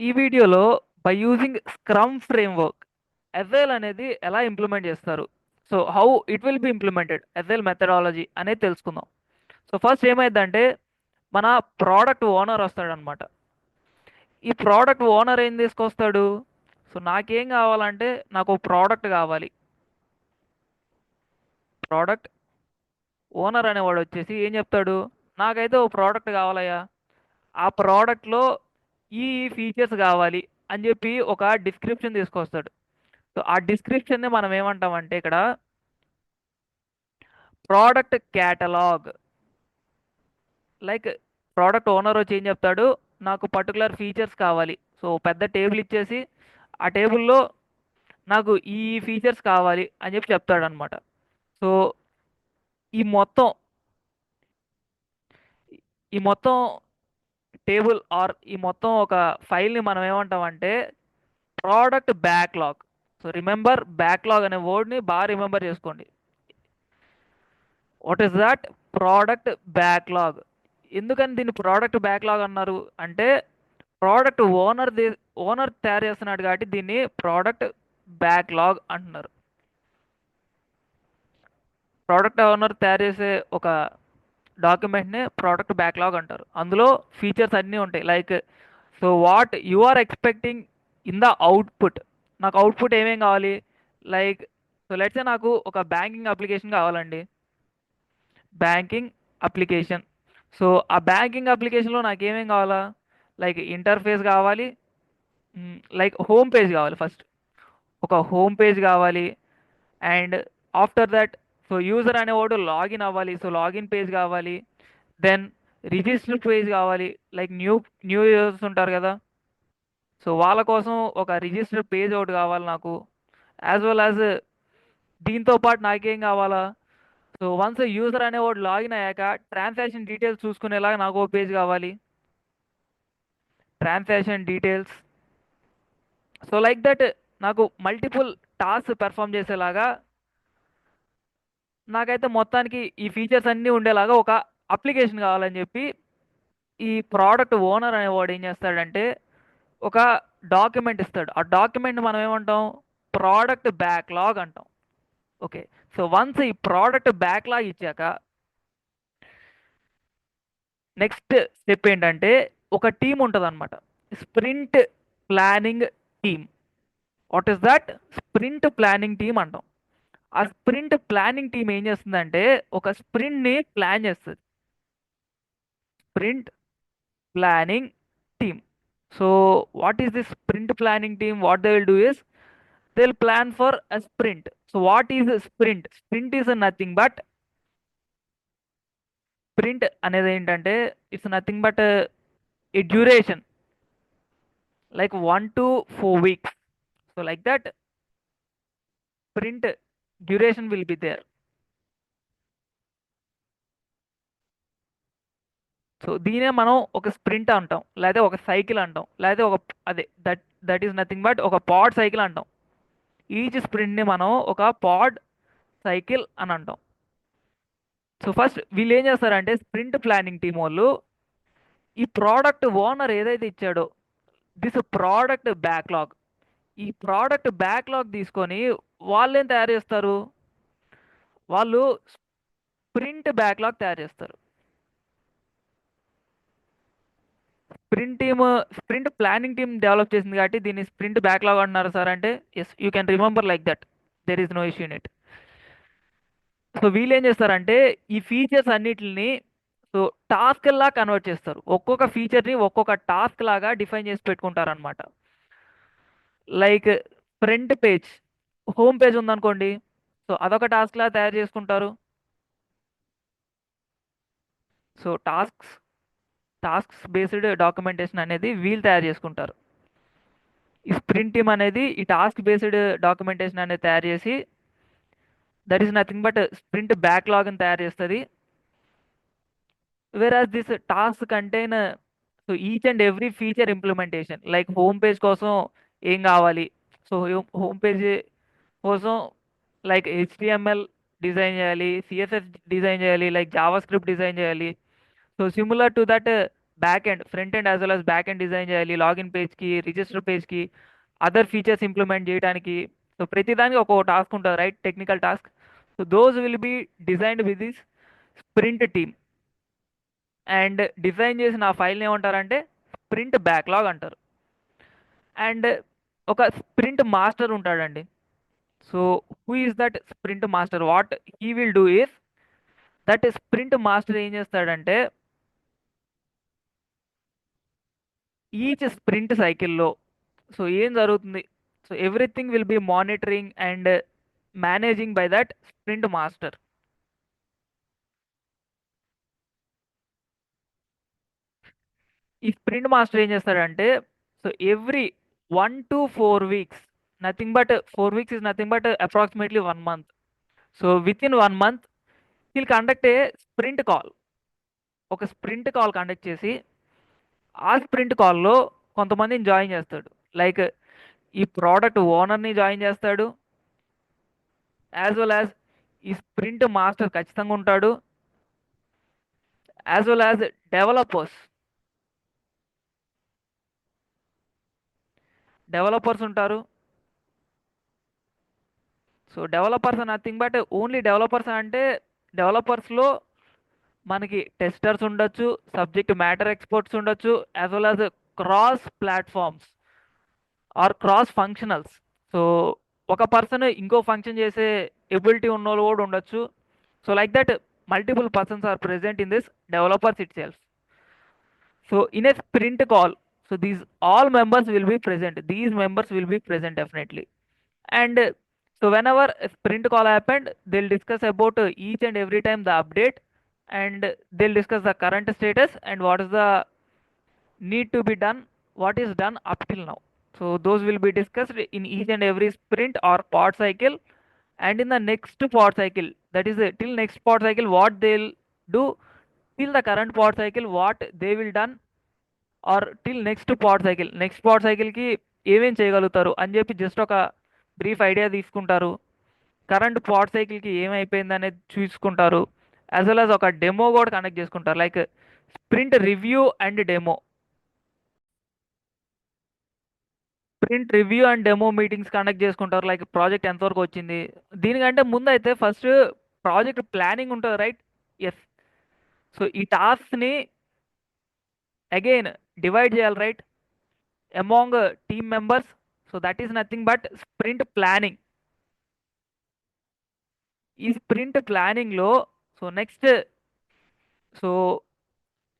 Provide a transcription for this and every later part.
ఈ వీడియోలో by using scrum framework agile అనేది ఎలా ఇంప్లిమెంట్ చేస్తారు. So how it will be implemented agile methodology అనేది తెలుసుకుందాం. సో ఫస్ట్ ఏమైందంటే మన ప్రోడక్ట్ ఓనర్ వస్తాడనమాట. ఈ ప్రోడక్ట్ ఓనర్ ఏం తీసుకొస్తాడు? సో నాకేం కావాలంటే నాకు ప్రోడక్ట్ కావాలి. ప్రోడక్ట్ ఓనర్ అనేవాడు వచ్చేసి ఏం చెప్తాడు? నాకైతే ఓ ప్రోడక్ట్ కావాలయ్యా, ఆ ప్రోడక్ట్లో ఈ ఫీచర్స్ కావాలి అని చెప్పి ఒక డిస్క్రిప్షన్ తీసుకొస్తాడు. సో ఆ డిస్క్రిప్షన్ని మనం ఏమంటామంటే ఇక్కడ product catalogue. Like product owner వచ్చి ఏం చెప్తాడు? నాకు పర్టికులర్ ఫీచర్స్ కావాలి. సో పెద్ద టేబుల్ ఇచ్చేసి ఆ టేబుల్లో నాకు ఈ ఫీచర్స్ కావాలి అని చెప్పి చెప్తాడు అనమాట. సో ఈ మొత్తం ఈ మొత్తం టేబుల్ ఆర్ ఈ మొత్తం ఒక ఫైల్ని మనం ఏమంటామంటే product backlog. So remember backlog అనే వర్డ్ని బాగా రిమెంబర్ చేసుకోండి. What is that? Product backlog. ఎందుకని దీన్ని ప్రోడక్ట్ బ్యాక్లాగ్ అన్నారు అంటే ప్రోడక్ట్ ఓనర్ తయారు చేస్తున్నాడు కాబట్టి దీన్ని ప్రోడక్ట్ బ్యాక్లాగ్ అంటున్నారు. ప్రోడక్ట్ ఓనర్ తయారు చేసే ఒక డాక్యుమెంట్ని ప్రోడక్ట్ బ్యాక్లాగ్ అంటారు. అందులో ఫీచర్స్ అన్నీ ఉంటాయి. Like so what you are expecting in the output. నాకు అవుట్పుట్ ఏమేం కావాలి? లైక్ సో లెట్స్ నాకు ఒక బ్యాంకింగ్ అప్లికేషన్ కావాలండి. Banking application. సో ఆ బ్యాంకింగ్ అప్లికేషన్లో నాకు ఏమేం కావాలా? లైక్ ఇంటర్ఫేస్ కావాలి, లైక్ హోమ్ పేజ్ కావాలి. ఫస్ట్ ఒక హోమ్ పేజ్ కావాలి. And after that so user అనేవాడు లాగిన్ అవ్వాలి. సో లాగిన్ పేజ్ కావాలి. దెన్ రిజిస్టర్ పేజ్ కావాలి. లైక్ న్యూ యూజర్స్ ఉంటారు కదా, సో వాళ్ళ కోసం ఒక రిజిస్టర్ పేజ్ ఒకటి కావాలి నాకు. యాజ్ వెల్ యాజ్ దీంతో పాటు నాకేం కావాలా? సో వన్స్ యూజర్ అనేవాడు లాగిన్ అయ్యాక ట్రాన్సాక్షన్ డీటెయిల్స్ చూసుకునేలాగా నాకు ఒక పేజ్ కావాలి. Transaction details. So like that నాకు మల్టిపుల్ టాస్క్ పెర్ఫామ్ చేసేలాగా నాకైతే మొత్తానికి ఈ ఫీచర్స్ అన్నీ ఉండేలాగా ఒక అప్లికేషన్ కావాలని చెప్పి ఈ ప్రోడక్ట్ ఓనర్ అనేవాడు ఏం చేస్తాడంటే ఒక డాక్యుమెంట్ ఇస్తాడు. ఆ డాక్యుమెంట్ మనం ఏమంటాం? ప్రోడక్ట్ బ్యాక్లాగ్ అంటాం. ఓకే. సో వన్స్ ఈ ప్రోడక్ట్ బ్యాక్లాగ్ ఇచ్చాక నెక్స్ట్ స్టెప్ ఏంటంటే ఒక టీం ఉంటుంది అనమాట. Sprint planning team. What is that? Sprint planning team అంటాం. ఆ స్ప్రింట్ ప్లానింగ్ టీమ్ ఏం చేస్తుందంటే ఒక స్ప్రింట్ని ప్లాన్ చేస్తుంది. Sprint planning team. So what is this sprint planning team? What they will do is they'll plan for a sprint. So what is a sprint? Sprint is nothing but sprint అనేది ఏంటంటే it's nothing but a duration like 1 to 4 weeks. So like that sprint duration will be there. So దీనే మనం ఒక sprint అంటాం, లేదా ఒక cycle అంటాం, లేదా ఒక అదే దట్ ఈస్ నథింగ్ బట్ ఒక పాడ్ సైకిల్ అంటాం. ఈచ్ స్ప్రింట్ని మనం ఒక పాడ్ సైకిల్ అని అంటాం. సో ఫస్ట్ వీళ్ళు ఏం చేస్తారంటే స్ప్రింట్ ప్లానింగ్ టీం వాళ్ళు ఈ ప్రోడక్ట్ ఓనర్ ఏదైతే ఇచ్చాడో దిస్ ప్రోడక్ట్ బ్యాక్లాగ్, ఈ ప్రోడక్ట్ బ్యాక్లాగ్ తీసుకొని వాళ్ళేం తయారు చేస్తారు? వాళ్ళు స్ప్రింట్ బ్యాక్లాగ్ తయారు చేస్తారు. స్ప్రింట్ ప్లానింగ్ టీమ్ డెవలప్ చేసింది కాబట్టి దీన్ని స్ప్రింట్ బ్యాక్లాగ్ అంటున్నారు సార్ అంటే yes, you can remember like that. There is no issue in it. So వీళ్ళు ఏం చేస్తారంటే ఈ ఫీచర్స్ అన్నిటిని సో టాస్క్ లా కన్వర్ట్ చేస్తారు. ఒక్కొక్క ఫీచర్ని ఒక్కొక్క టాస్క్ లాగా డిఫైన్ చేసి పెట్టుకుంటారు అనమాట. Like front page, home page ఉందనుకోండి, సో అదొక టాస్క్ లా తయారు చేసుకుంటారు. సో టాస్క్స్ బేస్డ్ డాక్యుమెంటేషన్ అనేది వీళ్ళు తయారు చేసుకుంటారు. ఈ స్ప్రింట్ టీమ్ అనేది ఈ టాస్క్ బేస్డ్ డాక్యుమెంటేషన్ అనేది తయారు చేసి that is nothing but sprint backlog అని తయారు చేస్తుంది. Whereas this task contain so each and every feature implementation. Like home page కోసం ఏం కావాలి? సో హోమ్ పేజ్ కోసం లైక్ హెచ్టిఎంఎల్ డిజైన్ చేయాలి, సిఎస్ఎస్ డిజైన్ చేయాలి, లైక్ జావా స్క్రిప్ట్ డిజైన్ చేయాలి. So similar to that back end, front end as well as back end design చేయాలి, login పేజ్కి, register పేజ్కి, అదర్ ఫీచర్స్ ఇంప్లిమెంట్ చేయడానికి. So ప్రతిదానికి ఒక టాస్క్ ఉంటుంది, right, technical task. So those will be designed with this sprint team. And design చేసిన ఆ ఫైల్ని ఏమంటారంటే స్ప్రింట్ బ్యాక్లాగ్ అంటారు. అండ్ ఒక స్ప్రింట్ మాస్టర్ ఉంటాడండి. So who is that sprint master? What he will do is that sprint master ఏం చేస్తాడంటే each sprint సైకిల్లో సో ఏం జరుగుతుంది, so everything will be monitoring and managing by that sprint master. ఈ sprint master ఏం చేస్తాడంటే so every 1 to 4 weeks, nothing but 4 weeks is nothing but approximately 1 month. So within 1 month he'll conduct a sprint call. ఒక sprint call conduct చేసి ఆ sprint కాల్లో కొంతమందిని join చేస్తాడు. Like ఈ ప్రోడక్ట్ ఓనర్ని జాయిన్ చేస్తాడు, యాజ్ వెల్ యాజ్ ఈ స్ప్రింట్ మాస్టర్ ఖచ్చితంగా ఉంటాడు, as well as developers. Developers ఉంటారు. So developers nothing but only developers అంటే డెవలపర్స్లో మనకి టెస్టర్స్ ఉండొచ్చు, సబ్జెక్ట్ మ్యాటర్ ఎక్స్పర్ట్స్ ఉండొచ్చు, as well as cross platforms or cross functionals. So ఒక పర్సన్ ఇంకో ఫంక్షన్ చేసే ఎబిలిటీ ఉన్న వాళ్ళు కూడా ఉండొచ్చు. So like that multiple persons are present in this developers itself. So in a sprint call, so these all members will be present. These members will be present definitely. And so whenever a sprint call happened, they'll discuss about each and every time the update, and they'll discuss the current status and what is the need to be done, what is done up till now. So those will be discussed in each and every sprint or pod cycle. And in the next pod cycle, that is till next pod cycle, what they'll do till the current pod cycle, what they will done, or till next pod సైకిల్కి ఏమేం చేయగలుగుతారు అని చెప్పి just ఒక brief idea తీసుకుంటారు. Current pod సైకిల్కి ఏమైపోయింది అనేది చూసుకుంటారు. యాజ్ వెల్ యాజ్ ఒక డెమో కూడా కనెక్ట్ చేసుకుంటారు, like sprint review and demo. Sprint review and demo meetings conduct చేసుకుంటారు, లైక్ ప్రాజెక్ట్ ఎంతవరకు వచ్చింది. దీనికంటే ముందు అయితే ఫస్ట్ ప్రాజెక్ట్ ప్లానింగ్ ఉంటుంది, రైట్. ఎస్. సో ఈ టాస్క్ని అగైన్ డివైడ్ చేయాలి, right, among team members. So that is nothing but sprint planning. ఈ స్ప్రింట్ ప్లానింగ్లో సో సో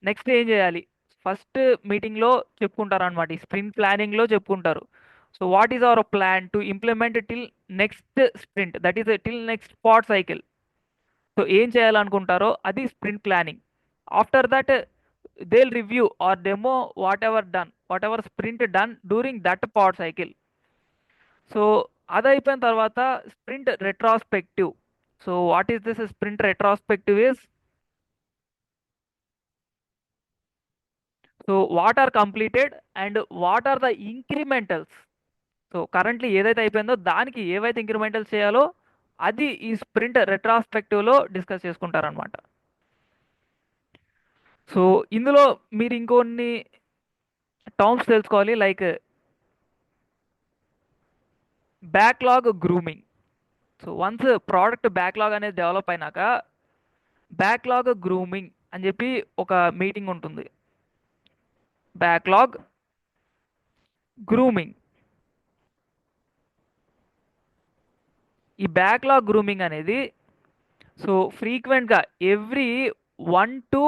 నెక్స్ట్ ఏం చేయాలి, ఫస్ట్ మీటింగ్లో చెప్పుకుంటారు అనమాట. ఈ స్ప్రింట్ ప్లానింగ్లో చెప్పుకుంటారు. So what is our plan to implement till next sprint, that is till next pad cycle. So ఏం చేయాలనుకుంటారో అది sprint planning. After that they'll review or demo whatever sprint done during that pod cycle. So అది అయిపోయిన తర్వాత sprint retrospective. So what is this sprint retrospective is, so what are completed and what are the incrementals. So currently ఏదైతే అయిపోయిందో దానికి ఏవైతే incrementals చేయాలో అది ఈ స్ప్రింట్ రెట్రాస్పెక్టివ్లో డిస్కస్ చేసుకుంటారనమాట. సో ఇందులో మీరు ఇంకొన్ని టర్మ్స్ తెలుసుకోవాలి, like backlog grooming. So once product backlog అనేది డెవలప్ అయినాక బ్యాక్లాగ్ గ్రూమింగ్ అని చెప్పి ఒక మీటింగ్ ఉంటుంది. Backlog grooming. ఈ బ్యాక్లాగ్ గ్రూమింగ్ అనేది సో ఫ్రీక్వెంట్గా ఎవ్రీ 1 to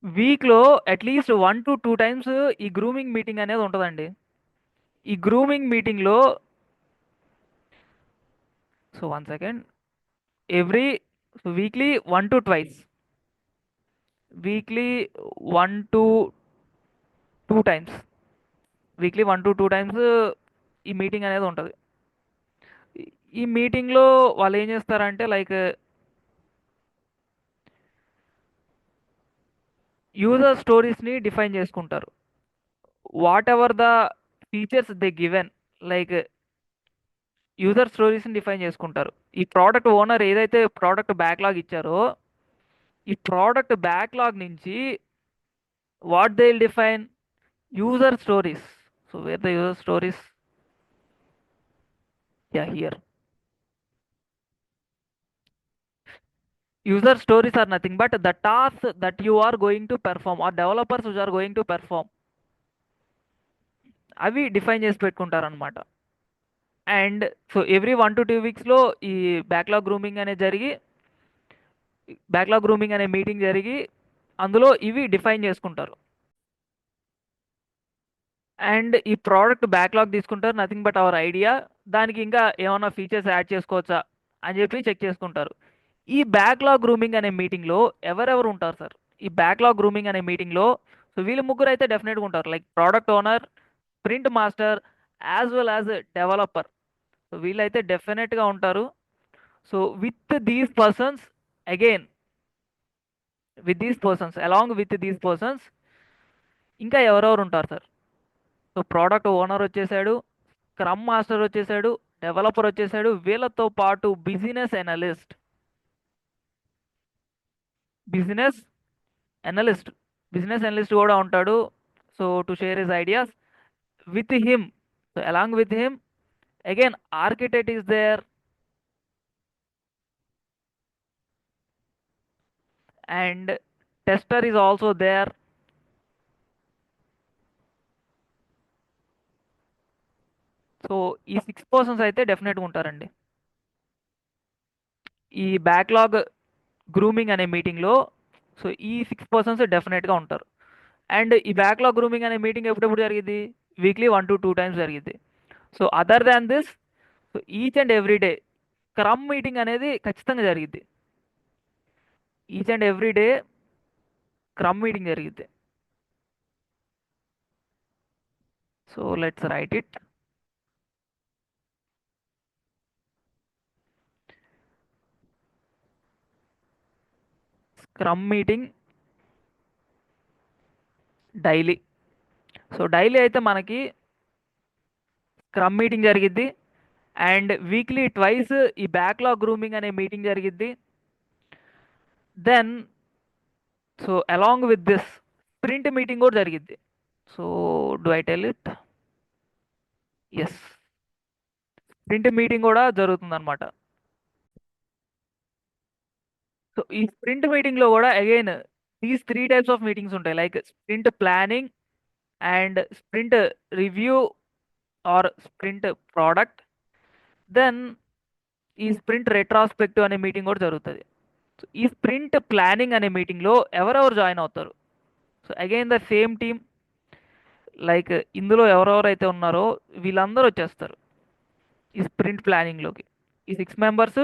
వీక్లో అట్లీస్ట్ 1 to 2 times ఈ గ్రూమింగ్ మీటింగ్ అనేది ఉంటుందండి. ఈ గ్రూమింగ్ మీటింగ్లో so 1 second, every weekly 1 to 2 times, weekly 1 to 2 times, weekly 1 to 2 times ఈ మీటింగ్ అనేది ఉంటుంది. ఈ మీటింగ్లో వాళ్ళు ఏం చేస్తారంటే లైక్ యూజర్ స్టోరీస్ని డిఫైన్ చేసుకుంటారు. Whatever the features they given, like user స్టోరీస్ని డిఫైన్ చేసుకుంటారు. ఈ ప్రోడక్ట్ ఓనర్ ఏదైతే ప్రోడక్ట్ బ్యాక్లాగ్ ఇచ్చారో ఈ ప్రోడక్ట్ బ్యాక్లాగ్ నుంచి what they will define user stories. So where the user stories, yeah here. User stories are nothing but the tasks that you are going to perform or developers which are going to perform, అవి define చేసి పెట్టుకుంటారు అనమాట. And so every 1 to 2 weeks లో ఈ backlog grooming అనే meeting జరిగి అందులో ఇవి డిఫైన్ చేసుకుంటారు. అండ్ ఈ ప్రోడక్ట్ బ్యాక్లాగ్ తీసుకుంటారు, నథింగ్ బట్ అవర్ ఐడియా, దానికి ఇంకా ఏమైనా ఫీచర్స్ యాడ్ చేసుకోవచ్చా అని చెప్పి చెక్ చేసుకుంటారు. ఈ బ్యాక్లాగ్ గ్రూమింగ్ అనే మీటింగ్లో ఎవరెవరు ఉంటారు సార్? ఈ బ్యాక్లాగ్ గ్రూమింగ్ అనే మీటింగ్లో సో వీళ్ళు ముగ్గురు అయితే డెఫినెట్గా ఉంటారు, like product owner, print master, as well as developer. So వీళ్ళైతే డెఫినెట్గా ఉంటారు. So with these persons again along with these persons ఇంకా ఎవరెవరు ఉంటారు సార్? సో ప్రోడక్ట్ ఓనర్ వచ్చేసాడు, స్క్రమ్ మాస్టర్ వచ్చేసాడు, డెవలపర్ వచ్చేసాడు, వీళ్ళతో పాటు బిజినెస్ అనలిస్ట్ బిజినెస్ అనలిస్ట్ కూడా ఉంటాడు. So to share his ideas with him. So along with him again architect is there and tester is also there. So ఈ 6 persons అయితే డెఫినెట్గా ఉంటారండి ఈ బ్యాక్లాగ్ గ్రూమింగ్ అనే మీటింగ్లో. సో ఈ 6 పర్సన్స్ డెఫినెట్గా ఉంటారు. అండ్ ఈ బ్యాక్లాగ్ గ్రూమింగ్ అనే మీటింగ్ ఎప్పుడెప్పుడు జరిగింది? వీక్లీ 1 to 2 times జరిగింది. So other than this, so each and every day scrum meeting అనేది ఖచ్చితంగా జరిగింది. Each and every day scrum meeting జరిగింది. So let's write it. Scrum meeting daily. So daily అయితే మనకి స్క్రమ్ మీటింగ్ జరిగిద్ది and weekly twice ఈ backlog grooming అనే meeting జరిగిద్ది. Then so along with this sprint meeting కూడా జరిగిద్ది. So do I tell it? Yes, sprint meeting కూడా జరుగుతుంది అనమాట. సో ఈ స్ప్రింట్ మీటింగ్లో కూడా again these 3 types of meetings ఉంటాయి, like sprint planning and sprint review or sprint product. Then ఈ స్ప్రింట్ రెట్రాస్పెక్టివ్ అనే మీటింగ్ కూడా జరుగుతుంది. సో ఈ స్ప్రింట్ ప్లానింగ్ అనే మీటింగ్లో ఎవరెవరు జాయిన్ అవుతారు? So again the same team, like ఇందులో ఎవరెవరైతే ఉన్నారో వీళ్ళందరూ వచ్చేస్తారు ఈ స్ప్రింట్ ప్లానింగ్లోకి. ఈ 6 members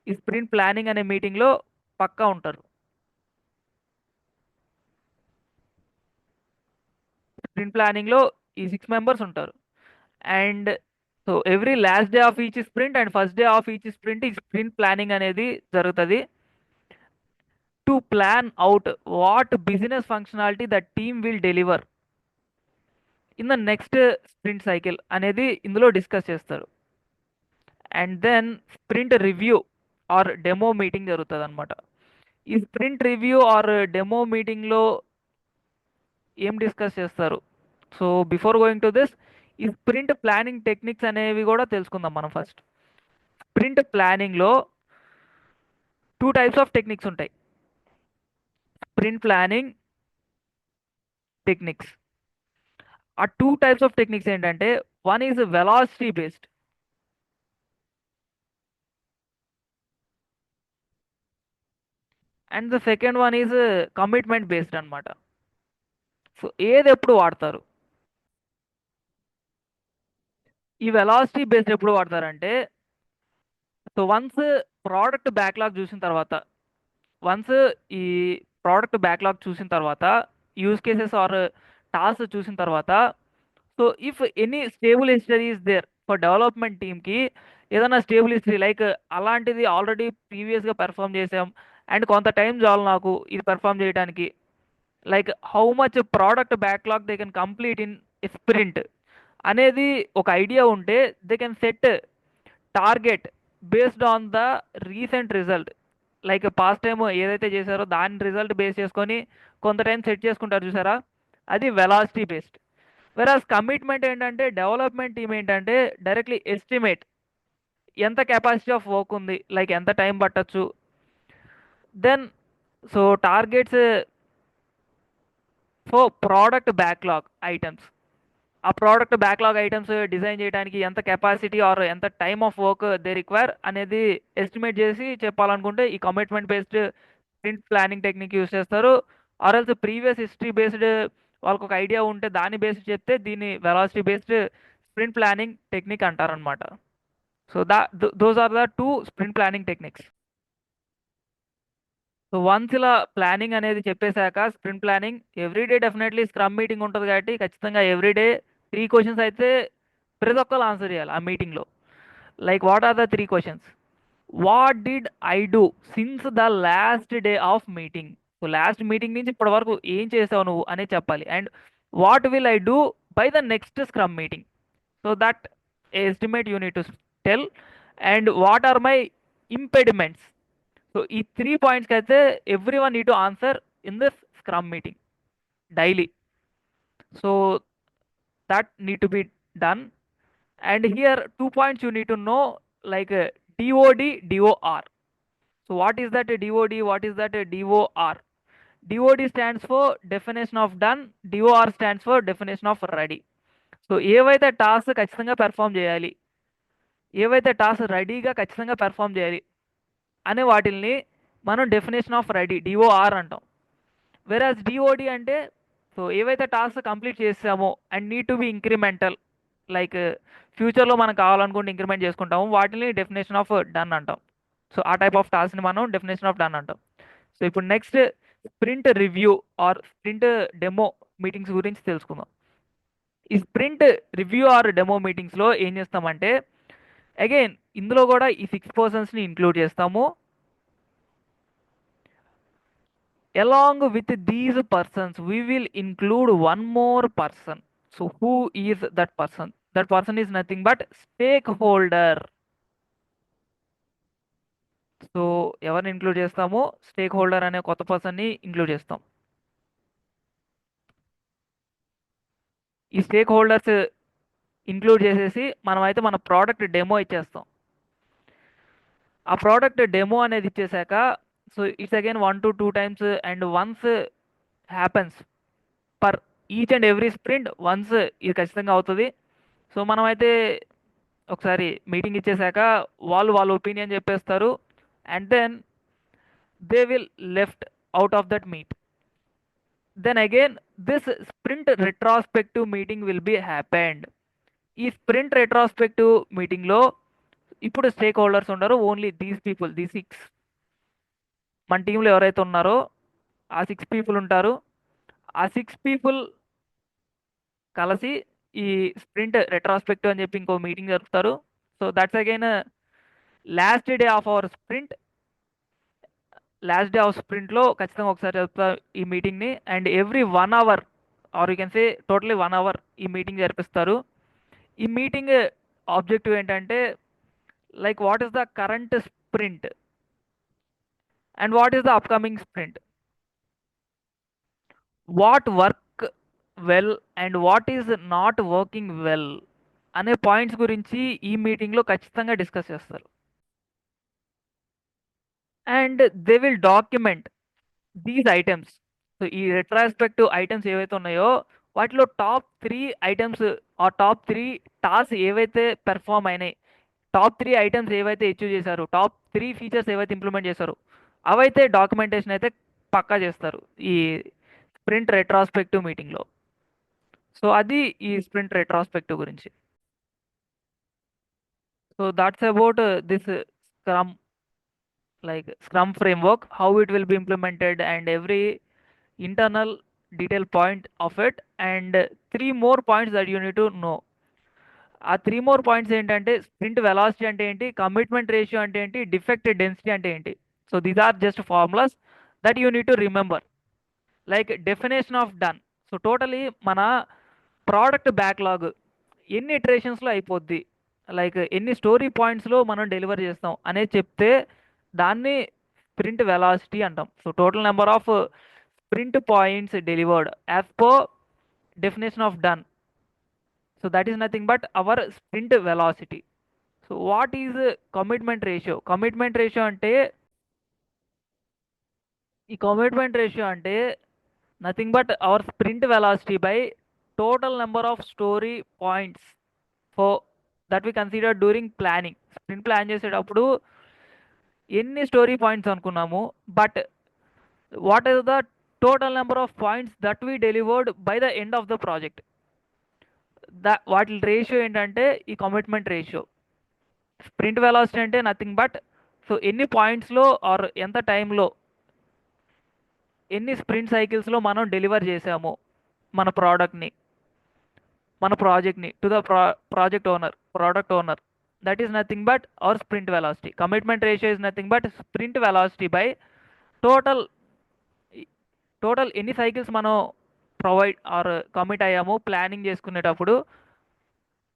ఈ స్ప్రింట్ ప్లానింగ్ అనే మీటింగ్లో పక్కా ఉంటారు. స్ప్రింట్ ప్లానింగ్లో ఈ 6 members ఉంటారు. And so every last day of each sprint and first day of each sprint ఈ స్ప్రింట్ ప్లానింగ్ అనేది జరుగుతుంది to plan out what business functionality the team will deliver in the next sprint cycle అనేది ఇందులో discuss చేస్తారు. And then sprint review or demo meeting జరుగుతుంది అనమాట. ఈ sprint review or demo మీటింగ్లో ఏం డిస్కస్ చేస్తారు? So before going to this, ఈ స్ప్రింట్ ప్లానింగ్ టెక్నిక్స్ అనేవి కూడా తెలుసుకుందాం మనం ఫస్ట్. స్ప్రింట్ ప్లానింగ్లో 2 types ఆఫ్ టెక్నిక్స్ ఉంటాయి. స్ప్రింట్ ప్లానింగ్ టెక్నిక్స్, ఆ 2 types ఆఫ్ టెక్నిక్స్ ఏంటంటే, one is velocity based and the second one is commitment based అనమాట. సో ఏది ఎప్పుడు వాడతారు? ఈ వెలాసిటీ బేస్డ్ ఎప్పుడు వాడతారంటే, సో ప్రోడక్ట్ బ్యాక్లాగ్ చూసిన తర్వాత వన్స్ ఈ ప్రోడక్ట్ బ్యాక్లాగ్ చూసిన తర్వాత యూజ్ కేసెస్ ఆర్ టాస్క్ చూసిన తర్వాత, so if any stable history is there for development టీమ్కి, ఏదైనా స్టేబుల్ హిస్టరీ లైక్ అలాంటిది ఆల్రెడీ ప్రీవియస్గా పెర్ఫామ్ చేసాం అండ్ కొంత టైం చాలు నాకు ఇది పెర్ఫామ్ చేయడానికి, like how much product backlog they can complete in sprint అనేది ఒక ఐడియా ఉంటే, they can set target based on the recent result. Like past time ఏదైతే చేశారో దాని రిజల్ట్ బేస్ చేసుకొని కొంత టైం సెట్ చేసుకుంటారు చూసారా, అది వెలాసిటీ బేస్డ్. వెరాస్ కమిట్మెంట్ ఏంటంటే డెవలప్మెంట్ టీమ్ ఏంటంటే డైరెక్ట్లీ ఎస్టిమేట్ ఎంత కెపాసిటీ ఆఫ్ వర్క్ ఉంది, లైక్ ఎంత టైం పట్టచ్చు. Then so targets for product backlog items, ఆ ప్రోడక్ట్ బ్యాక్లాగ్ ఐటమ్స్ డిజైన్ చేయడానికి ఎంత కెపాసిటీ ఆర్ ఎంత time of work they require అనేది ఎస్టిమేట్ చేసి చెప్పాలనుకుంటే ఈ commitment based sprint planning technique use చేస్తారు. ఆర్ఎల్స్ ప్రీవియస్ హిస్టరీ బేస్డ్ వాళ్ళకి ఒక ఐడియా ఉంటే దాన్ని బేస్డ్ చెప్తే దీన్ని velocity based sprint planning technique అంటారనమాట. So those are the two sprint planning techniques. So once ఇలా ప్లానింగ్ అనేది చెప్పేశాక sprint planning everyday definitely scrum meeting ఉంటుంది కాబట్టి ఖచ్చితంగా ఎవ్రీడే 3 క్వశ్చన్స్ అయితే ప్రతి ఒక్కరు ఆన్సర్ చేయాలి ఆ మీటింగ్లో. Like what are the 3 questions? What did I do since the last day of meeting? So last meeting నుంచి ఇప్పటి వరకు ఏం చేసావు నువ్వు అనేది చెప్పాలి. And what will I do by the next scrum meeting? So that estimate you need to tell. And what are my impediments? So ఈ 3 పాయింట్స్కి అయితే every one need to answer in this scrum meeting daily. So that need to be done. And here 2 points you need to know, like DOD, DOR. So what is that DOD? What is that DOR? DOD stands for definition of done, DOR stands for definition of ready. So ఏవైతే task ఖచ్చితంగా perform చేయాలి, ఏవైతే task రెడీగా ఖచ్చితంగా perform చేయాలి అనే వాటిల్ని మనం డెఫినేషన్ ఆఫ్ రెడీ డిఓఆర్ అంటాం. వెరాజ్ డిఓడి అంటే సో ఏవైతే టాస్క్ కంప్లీట్ చేసామో and need to be incremental, like ఫ్యూచర్లో మనం కావాలనుకుంటే ఇంక్రిమెంట్ చేసుకుంటాము, వాటిని డెఫినేషన్ ఆఫ్ డన్ అంటాం. సో ఆ టైప్ ఆఫ్ టాస్క్ని మనం డెఫినేషన్ ఆఫ్ డన్ అంటాం. సో ఇప్పుడు next sprint review or sprint demo meetings గురించి తెలుసుకుందాం. ఈ స్ప్రింట్ రివ్యూ ఆర్ డెమో మీటింగ్స్లో ఏం చేస్తామంటే అగైన్ ఇందులో కూడా ఈ 6 పర్సన్స్ని ఇంక్లూడ్ చేస్తాము. Along with these persons, we will include one more person. So who is that person? That person is nothing but stakeholder. So ఎవరిని ఇంక్లూడ్ చేస్తాము? స్టేక్ హోల్డర్ అనే కొత్త పర్సన్ని ఇంక్లూడ్ చేస్తాం. ఈ స్టేక్ హోల్డర్స్ ఇంక్లూడ్ చేసేసి మనమైతే మన ప్రోడక్ట్ డెమో ఇచ్చేస్తాం. ఆ ప్రోడక్ట్ డెమో అనేది ఇచ్చేసాక so it's again 1 to 2 times and once happens per each and every sprint, once ఇది ఖచ్చితంగా అవుతుంది. సో మనమైతే ఒకసారి మీటింగ్ ఇచ్చేసాక వాళ్ళ ఒపీనియన్ చెప్పేస్తారు and then they will left out of that meet. Then again this sprint retrospective meeting will be happened. ఈ sprint retrospective మీటింగ్లో ఇప్పుడు స్టేక్ హోల్డర్స్ ఉండరు, ఓన్లీ దీస్ పీపుల్, ది 6 మన టీంలో ఎవరైతే ఉన్నారో ఆ 6 పీపుల్ ఉంటారు. ఆ 6 పీపుల్ కలిసి ఈ స్ప్రింట్ రెట్రాస్పెక్టివ్ అని చెప్పి ఇంకో మీటింగ్ జరుపుతారు. So that's again last day of our sprint. Last day of స్ప్రింట్లో ఖచ్చితంగా ఒకసారి జరుపుతారు ఈ మీటింగ్ని. And every 1 hour or you can say totally 1 hour ఈ మీటింగ్ జరిపిస్తారు. ఈ మీటింగ్ ఆబ్జెక్టివ్ ఏంటంటే like what is the current sprint and what is the upcoming sprint, what work well and what is not working well అనే points గురించి ఈ మీటింగ్లో ఖచ్చితంగా discuss చేస్తారు. And they will document these items. So ఈ retrospective items ఏవైతే ఉన్నాయో వాటిలో టాప్ 3 ఐటమ్స్ ఆ టాప్ 3 టాస్క్ ఏవైతే పెర్ఫామ్ అయినాయి, టాప్ 3 ఐటమ్స్ ఏవైతే అచీవ్ చేశారు, టాప్ 3 ఫీచర్స్ ఏవైతే ఇంప్లిమెంట్ చేశారు అవైతే డాక్యుమెంటేషన్ అయితే పక్కా చేస్తారు ఈ స్ప్రింట్ రెట్రాస్పెక్టివ్ మీటింగ్లో. సో అది ఈ స్ప్రింట్ రెట్రాస్పెక్టివ్ గురించి. So that's about this scrum, like scrum framework, how it will be implemented and every internal detail point of it. And 3 more points that you need to know. ఆ 3 more points ఏంటంటే sprint velocity అంటే ఏంటి, commitment ratio అంటే ఏంటి, defect density అంటే ఏంటి. So these are just formulas that you need to remember. Like definition of done. So totally మన product backlog ఎన్ని ఇటరేషన్స్లో అయిపోద్ది, లైక్ ఎన్ని స్టోరీ పాయింట్స్లో మనం డెలివర్ చేస్తాం అనేది చెప్తే దాన్ని sprint velocity అంటాం. So total number of sprint points delivered as per definition of done. So that is nothing but our sprint velocity. So what is commitment ratio? Commitment ratio అంటే ఈ commitment ratio అంటే nothing but our sprint velocity by total number of story points for that we consider during planning. Sprint plan చేసేటప్పుడు ఎన్ని story points అనుకున్నాము, but what is the total number of points that we delivered by the end of the project. వాటి ratio ఏంటంటే ఈ commitment ratio. Sprint velocity అంటే nothing but so ఎన్ని పాయింట్స్లో are ఎంత టైంలో ఎన్ని స్ప్రింట్ సైకిల్స్లో మనం డెలివర్ చేసాము మన ప్రోడక్ట్ని, మన ప్రాజెక్ట్ని to the product owner. That is nothing but our sprint velocity. Commitment ratio is nothing but sprint velocity by total ఎన్ని సైకిల్స్ మనం ప్రొవైడ్ ఆర్ కమిట్ అయ్యాము ప్లానింగ్ చేసుకునేటప్పుడు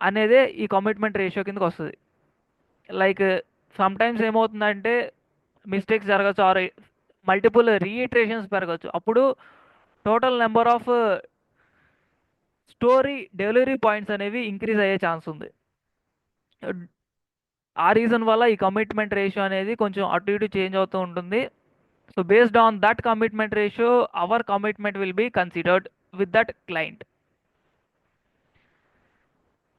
అనేదే ఈ కమిట్మెంట్ రేషియో కిందకి వస్తుంది. లైక్ సమ్ టైమ్స్ ఏమవుతుందంటే మిస్టేక్స్ జరగచ్చు ఆర్ మల్టిపుల్ రీఇటరేషన్స్ పెరగచ్చు. అప్పుడు total number of story delivery points అనేవి ఇంక్రీజ్ అయ్యే ఛాన్స్ ఉంది. ఆ రీజన్ వల్ల ఈ కమిట్మెంట్ రేషియో అనేది కొంచెం అటు ఇటు చేంజ్ అవుతూ ఉంటుంది. So based on that commitment ratio our commitment will be considered with that client.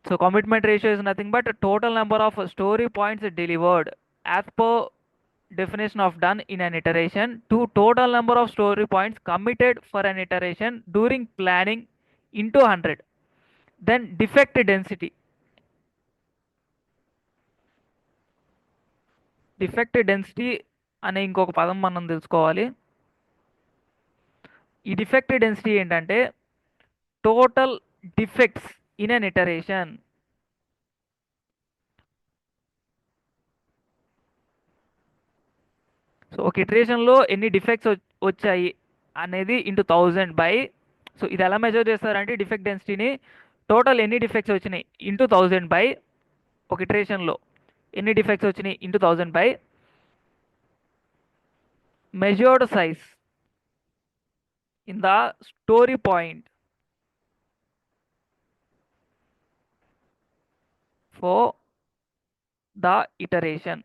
So commitment ratio is nothing but total number of story points delivered as per definition of done in an iteration to total number of story points committed for an iteration during planning into 100. Then defect density. Defect density అనే ఇంకొక పదం మనం తెలుసుకోవాలి. ఈ defect density ఏంటంటే total defects in an iteration. So ఒక ఇటరేషన్లో ఎన్ని defects వచ్చాయి అనేది ఇంటూ 1000 బై, సో ఇది ఎలా మెజర్ చేస్తారంటే డిఫెక్ట్ డెన్సిటీని టోటల్ ఎన్ని డిఫెక్ట్స్ వచ్చినాయి ఇంటూ 1000 బై, ఒక ఇటరేషన్లో ఎన్ని డిఫెక్ట్స్ వచ్చినాయి into 1000 by measured size in the story point for the iteration.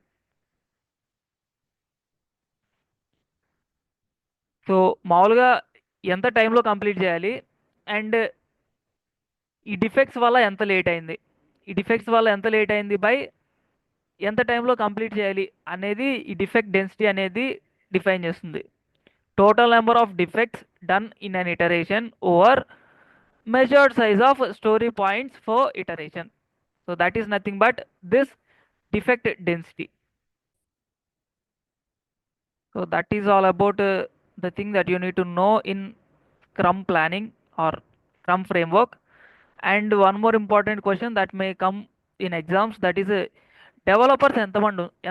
So మామూలుగా ఎంత టైంలో కంప్లీట్ చేయాలి అండ్ ఈ డిఫెక్ట్స్ వల్ల ఎంత లేట్ అయింది బై ఎంత టైంలో కంప్లీట్ చేయాలి అనేది ఈ డిఫెక్ట్ డెన్సిటీ అనేది డిఫైన్ చేస్తుంది. Total number of defects done in an iteration over measured size of story points for iteration. So that is nothing but this defect density. So that is all about the thing that you need to know in Scrum planning or Scrum framework. And one more important question that may come in exams, that is developers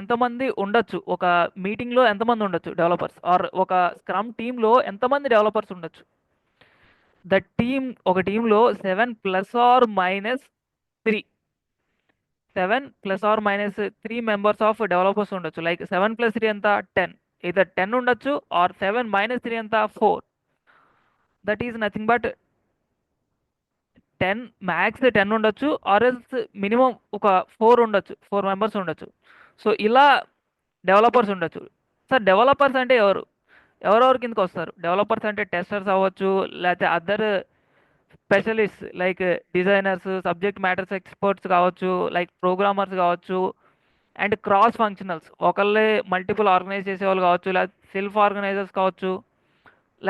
ఎంతమంది ఉండొచ్చు, ఒక మీటింగ్లో ఎంతమంది ఉండొచ్చు developers, are ఒక scrum టీంలో ఎంతమంది developers ఉండొచ్చు. ద టీమ్, ఒక టీంలో 7 ± 3 మెంబర్స్ ఆఫ్ డెవలపర్స్ ఉండొచ్చు. లైక్ 7 + 3 ఎంత 10, either 10 ఉండొచ్చు ఆర్ 7 - 3 ఎంత 4. That is nothing but 10 max 10 ఉండొచ్చు ఆర్ ఎల్స్ మినిమం ఒక 4 ఉండొచ్చు, 4 మెంబర్స్ ఉండొచ్చు. సో ఇలా డెవలపర్స్ ఉండొచ్చు. సార్ డెవలపర్స్ అంటే ఎవరెవరి కిందకి వస్తారు? డెవలపర్స్ అంటే టెస్టర్స్ అవ్వచ్చు, లేకపోతే other specialist like designers, subject matters experts కావచ్చు, లైక్ ప్రోగ్రామర్స్ కావచ్చు, అండ్ క్రాస్ ఫంక్షనల్స్, ఒకళ్ళే మల్టిపుల్ ఆర్గనైజ్ చేసేవాళ్ళు కావచ్చు, లేదా సెల్ఫ్ ఆర్గనైజర్స్ కావచ్చు,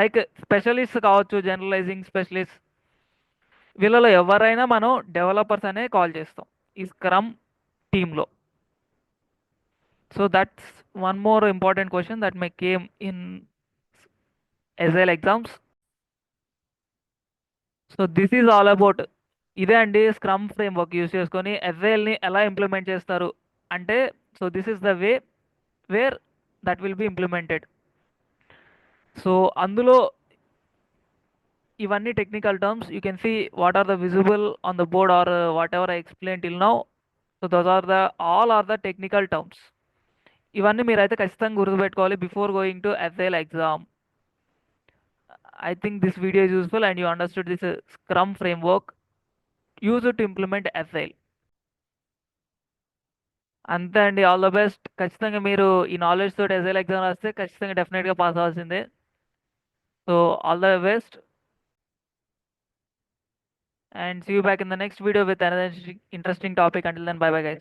లైక్ స్పెషలిస్ట్ కావచ్చు, జనరలైజింగ్ స్పెషలిస్ట్. వీళ్ళలో ఎవరైనా మనం డెవలపర్స్ అనే కాల్ చేస్తాం ఈ స్క్రమ్ టీంలో. So that's one more important question that may came in SIL exams. So this is all about, ఇదే అండి స్క్రమ్ ఫ్రేమ్వర్క్ యూస్ చేసుకొని ఎస్ఐఎల్ని ఎలా ఇంప్లిమెంట్ చేస్తారు అంటే. So this is the way where that will be implemented. So అందులో ఇవన్నీ technical terms, you can see what are the visible on the board or whatever I explain till now. So those are the all are the technical terms. ఇవన్నీ మీరైతే ఖచ్చితంగా గుర్తుపెట్టుకోవాలి before going to SIL exam. I think this video is useful and you understood this scrum framework use to implement SIL. అంతే అండి. All the best. ఖచ్చితంగా మీరు ఈ knowledge తోటి ఎస్ఐఎల్ ఎగ్జామ్ రాస్తే ఖచ్చితంగా డెఫినెట్గా పాస్ అవ్వాల్సిందే. So all the best and see you back in the next video with another interesting topic. Until then, bye bye guys.